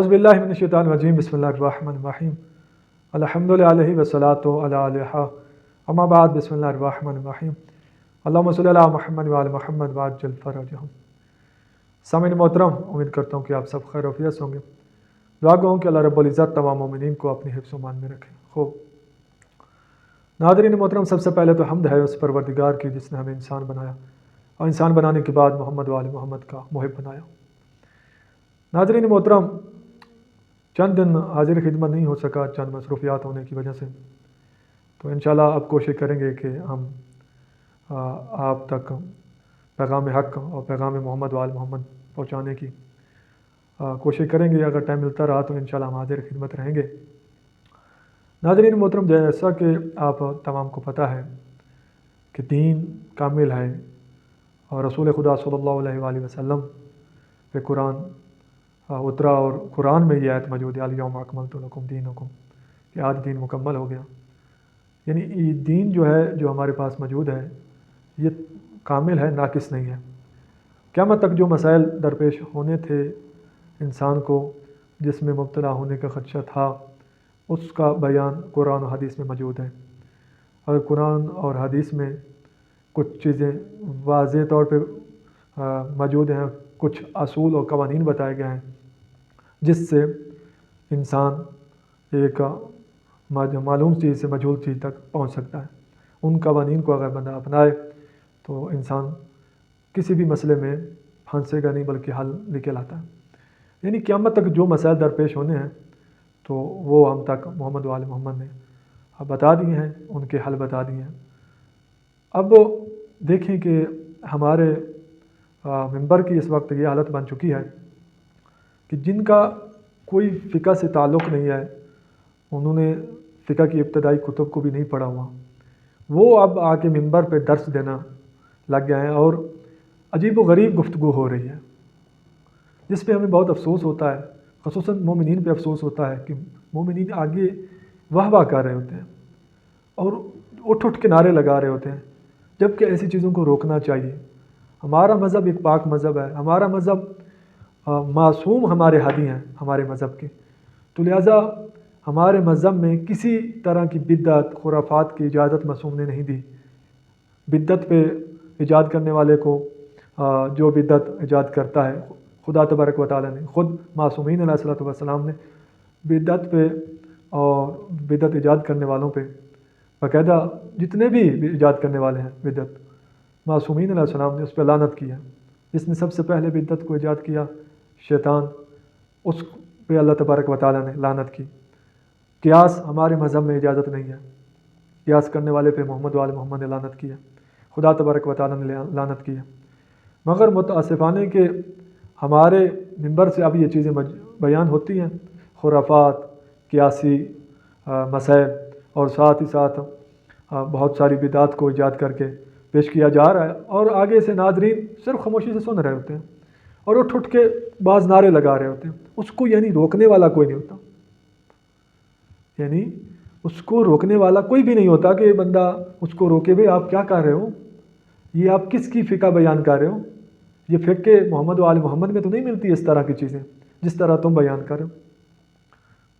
اعوذ باللہ من الشیطان الرجیم بسم اللہ الرحمن الرحیم الحمدللہ والصلاۃ علی الہ اما بعد بسم اللہ الرحمن الرحیم اللہم صلی علی محمد وعلی محمد وعجل فرجہم۔ سامعین محترم، امید کرتا ہوں کہ آپ سب خیر و عافیت سے ہوں گے۔ دعا گو ہوں کہ اللہ رب العزت تمام مومنین کو اپنی حفظ و مان میں رکھے۔ خوب ناظرین محترم، سب سے پہلے تو حمد ہے اس پروردگار کی جس نے ہمیں انسان بنایا اور انسان بنانے کے بعد محمد و آل محمد کا محب بنایا۔ ناظرین محترم، چند دن حاضر خدمت نہیں ہو سکا چند مصروفیات ہونے کی وجہ سے، تو انشاءاللہ اب کوشش کریں گے کہ ہم آپ تک پیغام حق اور پیغام محمد و آل محمد پہنچانے کی کوشش کریں گے۔ اگر ٹائم ملتا رہا تو انشاءاللہ ہم حاضر خدمت رہیں گے۔ ناظرین محترم، جیسا کہ آپ تمام کو پتہ ہے کہ دین کامل ہے اور رسول خدا صلی اللہ علیہ وآلہ وسلم پہ قرآن اترا، اور قرآن میں یہ آیت موجود ہے الیوم اکملت لکم دینکم، کہ آج دین مکمل ہو گیا۔ یعنی یہ دین جو ہے جو ہمارے پاس موجود ہے یہ کامل ہے، ناقص نہیں ہے۔ قیامت تک جو مسائل درپیش ہونے تھے انسان کو، جس میں مبتلا ہونے کا خدشہ تھا، اس کا بیان قرآن و حدیث میں موجود ہے۔ اور قرآن اور حدیث میں کچھ چیزیں واضح طور پہ موجود ہیں، کچھ اصول اور قوانین بتائے گئے ہیں جس سے انسان ایک معلوم چیز سے مجہول چیز تک پہنچ سکتا ہے۔ ان قوانین کو اگر بندہ اپنائے تو انسان کسی بھی مسئلے میں پھنسے گا نہیں، بلکہ حل نکل آتا ہے۔ یعنی قیامت تک جو مسائل درپیش ہونے ہیں تو وہ ہم تک محمد و آل محمد نے بتا دیے ہیں، ان کے حل بتا دیے ہیں۔ اب دیکھیں کہ ہمارے ممبر کی اس وقت یہ حالت بن چکی ہے کہ جن کا کوئی فقہ سے تعلق نہیں ہے، انہوں نے فقہ کی ابتدائی کتب کو بھی نہیں پڑھا ہوا، وہ اب آ کے ممبر پہ درس دینا لگ گئے ہیں، اور عجیب و غریب گفتگو ہو رہی ہے جس پہ ہمیں بہت افسوس ہوتا ہے۔ خصوصاً مومنین پہ افسوس ہوتا ہے کہ مومنین آگے واہ واہ کر رہے ہوتے ہیں اور اٹھ اٹھ کے نعرے لگا رہے ہوتے ہیں، جبکہ ایسی چیزوں کو روکنا چاہیے۔ ہمارا مذہب ایک پاک مذہب ہے، ہمارا مذہب معصوم ہمارے ہادی ہیں ہمارے مذہب کے، تو لہٰذا ہمارے مذہب میں کسی طرح کی بدعت خرافات کی اجازت معصوم نے نہیں دی۔ بدعت پہ ایجاد کرنے والے کو جو بدعت ایجاد کرتا ہے، خدا تبارک و تعالیٰ نے خود معصومین علیہ الصلوۃ والسلام نے بدعت پہ اور بدعت ایجاد کرنے والوں پہ باقاعدہ جتنے بھی ایجاد کرنے والے ہیں بدعت، معصومین علیہ السلام نے اس پہ لعنت کی ہے۔ جس نے سب سے پہلے بدعت کو ایجاد کیا شیطان، اس پہ اللہ تبارک و تعالیٰ نے لعنت کی۔ قیاس ہمارے مذہب میں اجازت نہیں ہے، قیاس کرنے والے پہ محمد و آل محمد نے لعنت کی ہے، خدا تبارک و تعالیٰ نے لعنت کی ہے۔ مگر متاسفانہ کہ ہمارے ممبر سے اب یہ چیزیں بیان ہوتی ہیں، خرافات، قیاسی مسائل، اور ساتھ ہی ساتھ بہت ساری بدعات کو ایجاد کر کے پیش کیا جا رہا ہے، اور آگے سے ناظرین صرف خاموشی سے سن رہے ہوتے ہیں اور اٹھ اٹھ کے بعض نعرے لگا رہے ہوتے ہیں۔ اس کو یعنی روکنے والا کوئی نہیں ہوتا، یعنی اس کو روکنے والا کوئی بھی نہیں ہوتا کہ بندہ اس کو روکے، بھئی آپ کیا کر رہے ہو، یہ آپ کس کی فقہ بیان کر رہے ہو، یہ فقہ محمد و آل محمد میں تو نہیں ملتی اس طرح کی چیزیں جس طرح تم بیان کر رہے ہو۔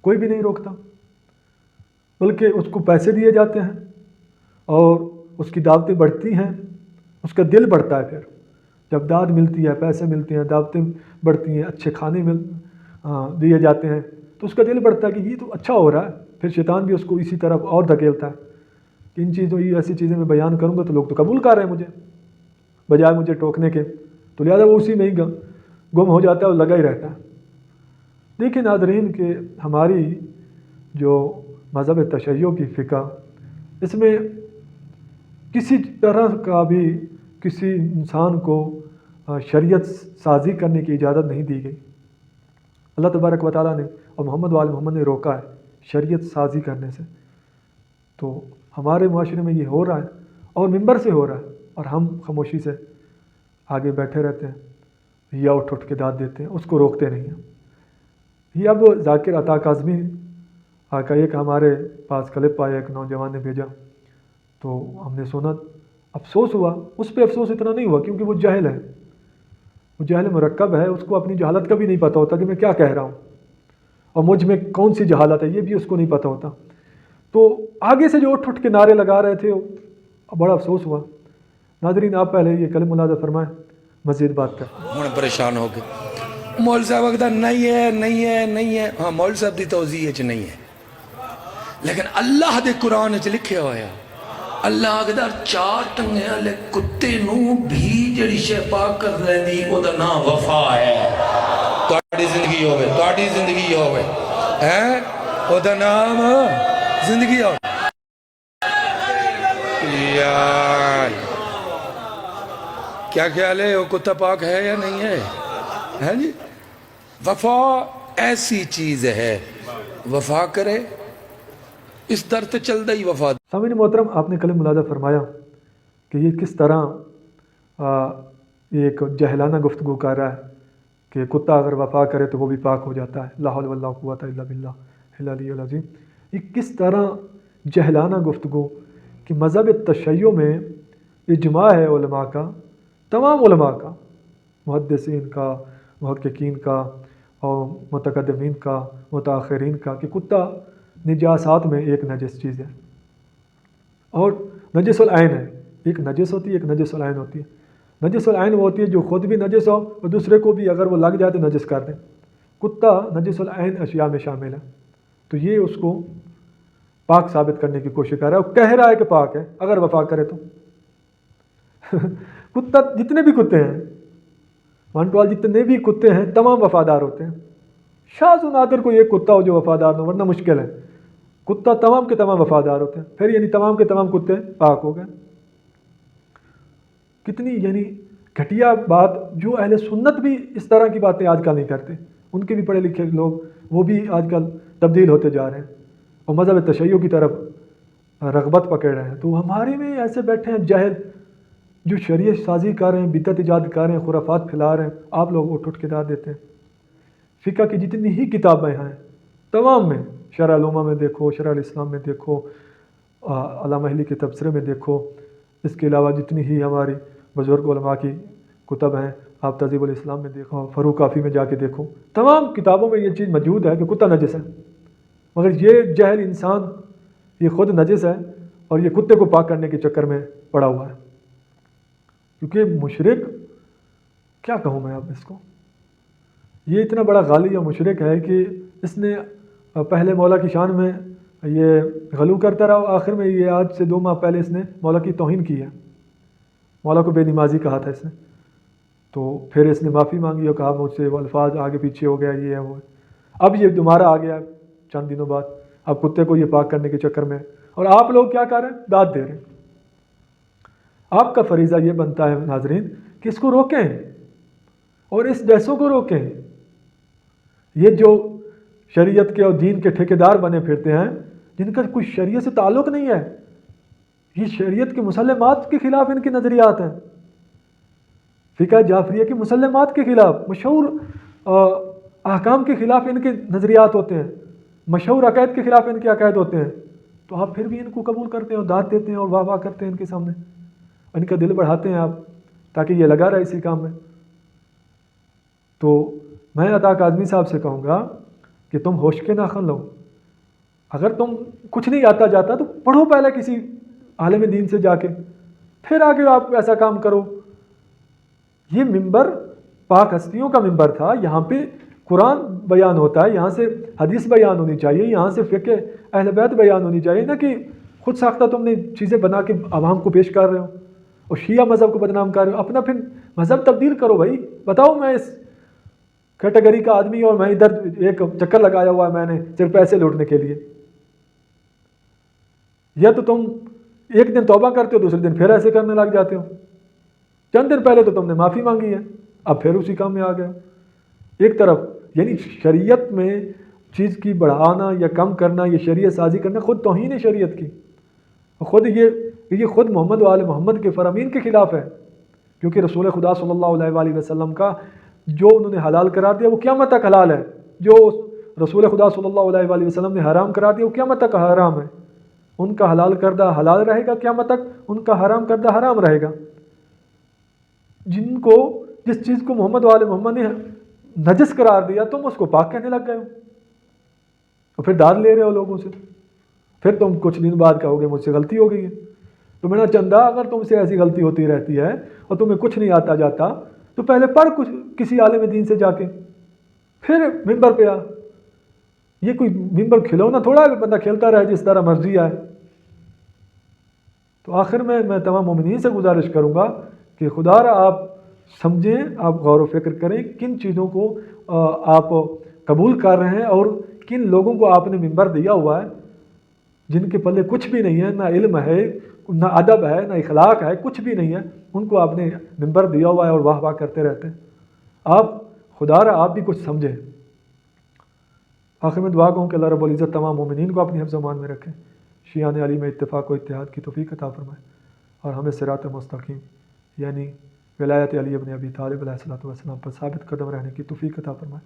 کوئی بھی نہیں روکتا، بلکہ اس کو پیسے دیے جاتے ہیں اور اس کی دعوتیں بڑھتی ہیں، اس کا دل بڑھتا ہے۔ پھر جب داد ملتی ہے، پیسے ملتے ہیں، دعوتیں بڑھتی ہیں، اچھے کھانے دیے جاتے ہیں، تو اس کا دل بڑھتا ہے کہ یہ تو اچھا ہو رہا ہے۔ پھر شیطان بھی اس کو اسی طرف اور دھکیلتا ہے کہ ان چیزوں ایسی چیزیں میں بیان کروں گا تو لوگ تو قبول کر رہے ہیں مجھے بجائے مجھے ٹوکنے کے، تو لہٰذا وہ اسی میں ہی گم ہو جاتا ہے اور لگا ہی رہتا ہے۔ دیکھیں ناظرین کہ ہماری جو مذہب تشیع کی فقہ، اس میں کسی طرح کا بھی کسی انسان کو شریعت سازی کرنے کی اجازت نہیں دی گئی۔ اللہ تبارک و تعالیٰ نے اور محمد و آل محمد نے روکا ہے شریعت سازی کرنے سے۔ تو ہمارے معاشرے میں یہ ہو رہا ہے اور ممبر سے ہو رہا ہے، اور ہم خاموشی سے آگے بیٹھے رہتے ہیں یا اٹھ اٹھ کے داد دیتے ہیں، اس کو روکتے نہیں ہیں۔ یہ اب ذاکر عطا کاظمی کا ایک ہمارے پاس کلپ آیا، ایک نوجوان نے بھیجا، تو ہم نے سنا، افسوس ہوا۔ اس پہ افسوس اتنا نہیں ہوا کیونکہ وہ جاہل ہے، وہ جاہل مرکب ہے، اس کو اپنی جہالت کا بھی نہیں پتہ ہوتا کہ میں کیا کہہ رہا ہوں۔ اور مجھ میں کون سی جہالت ہے یہ بھی اس کو نہیں پتہ ہوتا. تو آگے سے جو اٹھ کے نعرے لگا رہے تھے بڑا افسوس ہوا. ناظرین آپ پہلے یہ کلمہ ملاحظہ فرمائیں مزید بات کریں. ہوں پریشان ہو گئے مول صاحب آگدہ نہیں ہے. ہاں مول صاحب دی توضیح چ نہیں ہے لیکن اللہ دے قرآن چ لکھے ہویا اللہ آگدہ 4 ٹنگے والے کتے نو بھی جڑی شے پاک کر لیندی او دا نام وفا ہے. تہاڈی زندگی ہوے ہیں او دا نام زندگی ہوے. یار کیا خیال ہے وہ کتا پاک ہے یا نہیں ہے جی. وفا ایسی چیز ہے وفا کرے اس در تے چل دئی وفا. سامعین محترم آپ نے کلمہ ملاحظہ فرمایا کہ یہ کس طرح یہ ایک جہلانہ گفتگو کر رہا ہے کہ کتا اگر وفا کرے تو وہ بھی پاک ہو جاتا ہے. لا حول ولا قوت الا باللہ العلی العظیم. یہ کس طرح جہلانہ گفتگو کہ مذہب تشیع میں اجماع ہے علماء کا، تمام علماء کا، محدثین کا، محققین کا اور متقدمین کا، متاخرین کا، کہ کتا نجاسات میں ایک نجس چیز ہے اور نجس العین ہے. ایک نجس ہوتی ہے، ایک نجس العین ہوتی ہے. نجس العین وہ ہوتی ہے جو خود بھی نجس ہو اور دوسرے کو بھی اگر وہ لگ جائے تو نجس کر دیں. کتا نجس العین اشیاء میں شامل ہے. تو یہ اس کو پاک ثابت کرنے کی کوشش کر رہا ہے اور کہہ رہا ہے کہ پاک ہے اگر وفا کرے تو. کتا جتنے بھی کتے ہیں وانٹوال جتنے بھی کتے ہیں تمام وفادار ہوتے ہیں. شاذ و نادر کوئی ایک کتا ہو جو وفادار نہ، ورنہ مشکل ہے. کتا تمام کے تمام وفادار ہوتے ہیں. پھر یعنی تمام کے تمام کتے پاک ہو گئے. کتنی یعنی گھٹیا بات، جو اہل سنت بھی اس طرح کی باتیں آج کل نہیں کرتے. ان کے بھی پڑھے لکھے لوگ وہ بھی آج کل تبدیل ہوتے جا رہے ہیں اور مذہب تشیع کی طرف رغبت پکڑ رہے ہیں. تو ہمارے میں ایسے بیٹھے ہیں جاہل جو شریعت سازی کر رہے ہیں، بدعت ایجاد کر رہے ہیں، خرافات پھیلا رہے ہیں. آپ لوگ اٹھ کے داد دیتے ہیں. فقہ کی جتنی ہی کتابیں ہیں تمام میں، شرح العلومہ میں دیکھو، شرح الاسلام میں دیکھو، علامہ اہلی کے تبصرے میں دیکھو، اس کے علاوہ جتنی ہی ہماری بزرگ علماء کی کتب ہیں، آپ تہذیب الاسلام میں دیکھو، فروع کافی میں جا کے دیکھو، تمام کتابوں میں یہ چیز موجود ہے کہ کتا نجس ہے. مگر یہ جاہل انسان یہ خود نجس ہے اور یہ کتے کو پاک کرنے کے چکر میں پڑا ہوا ہے. کیونکہ مشرک، کیا کہوں میں اب اس کو، یہ اتنا بڑا غالی اور مشرک ہے کہ اس نے پہلے مولا کی شان میں یہ غلو کرتا رہا، آخر میں یہ آج سے 2 ماہ پہلے اس نے مولا کی توہین کی ہے. مولا کو بے نمازی کہا تھا اس نے. تو پھر اس نے معافی مانگی اور کہا مجھ سے وہ الفاظ آگے پیچھے ہو گیا، یہ ہے وہ ہے. اب یہ دوبارہ آ گیا چند دنوں بعد، اب کتے کو یہ پاک کرنے کے چکر میں، اور آپ لوگ کیا کر رہے ہیں؟ داد دے رہے ہیں. آپ کا فریضہ یہ بنتا ہے ناظرین کہ اس کو روکیں اور اس بحثوں کو روکیں. یہ جو شریعت کے اور دین کے ٹھیکیدار بنے پھرتے ہیں جن کا کوئی شریعت سے تعلق نہیں ہے، یہ شریعت کے مسلمات کے خلاف ان کے نظریات ہیں. فقہ جعفریہ کے مسلمات کے خلاف، مشہور احکام کے خلاف ان کے نظریات ہوتے ہیں، مشہور عقائد کے خلاف ان کے عقائد ہوتے ہیں. تو آپ پھر بھی ان کو قبول کرتے ہیں اور داد دیتے ہیں اور واہ واہ کرتے ہیں ان کے سامنے، ان کا دل بڑھاتے ہیں آپ تاکہ یہ لگا رہے اسی کام میں. تو میں عطا کاظمی صاحب سے کہوں گا کہ تم ہوش کے ناخن لو. اگر تم کچھ نہیں آتا جاتا تو پڑھو پہلے کسی عالم دین سے جا کے، پھر آگے آپ ایسا کام کرو. یہ منبر پاک ہستیوں کا منبر تھا، یہاں پہ قرآن بیان ہوتا ہے، یہاں سے حدیث بیان ہونی چاہیے، یہاں سے فقہ اہل بیت بیان ہونی چاہیے، نہ کہ خود ساختہ تم نے چیزیں بنا کے عوام کو پیش کر رہے ہو اور شیعہ مذہب کو بدنام کر رہے ہو. اپنا پھر مذہب تبدیل کرو بھائی. بتاؤ میں اس کیٹیگری کا آدمی اور میں ادھر ایک چکر لگایا ہوا ہے میں نے صرف پیسے لوٹنے کے لیے. یا تو تم ایک دن توبہ کرتے ہو، دوسرے دن پھر ایسے کرنے لگ جاتے ہو. چند دن پہلے تو تم نے معافی مانگی ہے، اب پھر اسی کام میں آ گئے. ایک طرف یعنی شریعت میں چیز کی بڑھانا یا کم کرنا، یہ شریعت سازی کرنا خود توہین ہے شریعت کی. خود یہ خود محمد و آل محمد کے فرامین کے خلاف ہے، کیونکہ رسول خدا صلی اللہ علیہ وآلہ وسلم کا جو انہوں نے حلال قرار دیا وہ قیامت تک حلال ہے، جو رسول خدا صلی اللہ علیہ وآلہ وسلم نے حرام قرار دیا وہ قیامت تک حرام ہے. ان کا حلال کردہ حلال رہے گا قیامت تک، ان کا حرام کردہ حرام رہے گا. جس چیز کو محمد و آل محمد نے نجس قرار دیا تم اس کو پاک کہنے لگ گئے ہو. اور پھر داد لے رہے ہو لوگوں سے، پھر تم کچھ دن بعد کہو گے مجھ سے غلطی ہو گئی ہے۔ تو میرا چندہ اگر تم سے ایسی غلطی ہوتی رہتی ہے اور تمہیں کچھ نہیں آتا جاتا تو پہلے پڑھ کچھ کسی عالم دین سے جا کے، پھر ممبر پہ آ۔ یہ کوئی ممبر کھلونا تھوڑا ہے بندہ کھیلتا رہے جس طرح مرضی آئے۔ تو آخر میں تمام مومنین سے گزارش کروں گا کہ خدا را آپ سمجھیں، آپ غور و فکر کریں کن چیزوں کو آپ قبول کر رہے ہیں اور کن لوگوں کو آپ نے ممبر دیا ہوا ہے جن کے پلے کچھ بھی نہیں ہے، نہ علم ہے، نہ ادب ہے، نہ اخلاق ہے، کچھ بھی نہیں ہے، ان کو آپ نے ممبر دیا ہوا ہے اور واہ واہ کرتے رہتے ہیں۔ آپ خدا را آپ بھی کچھ سمجھیں۔ آخر میں دعا کہوں کہ اللہ رب العزت تمام مومنین کو اپنی حفظ و امان میں رکھیں، شیعان علی میں اتفاق و اتحاد کی توفیق عطا فرمائے اور ہمیں صراط مستقیم یعنی ولایت علی ابن ابی طالب علیہ الصلوۃ والسلام پر ثابت قدم رہنے کی توفیق عطا فرمائے۔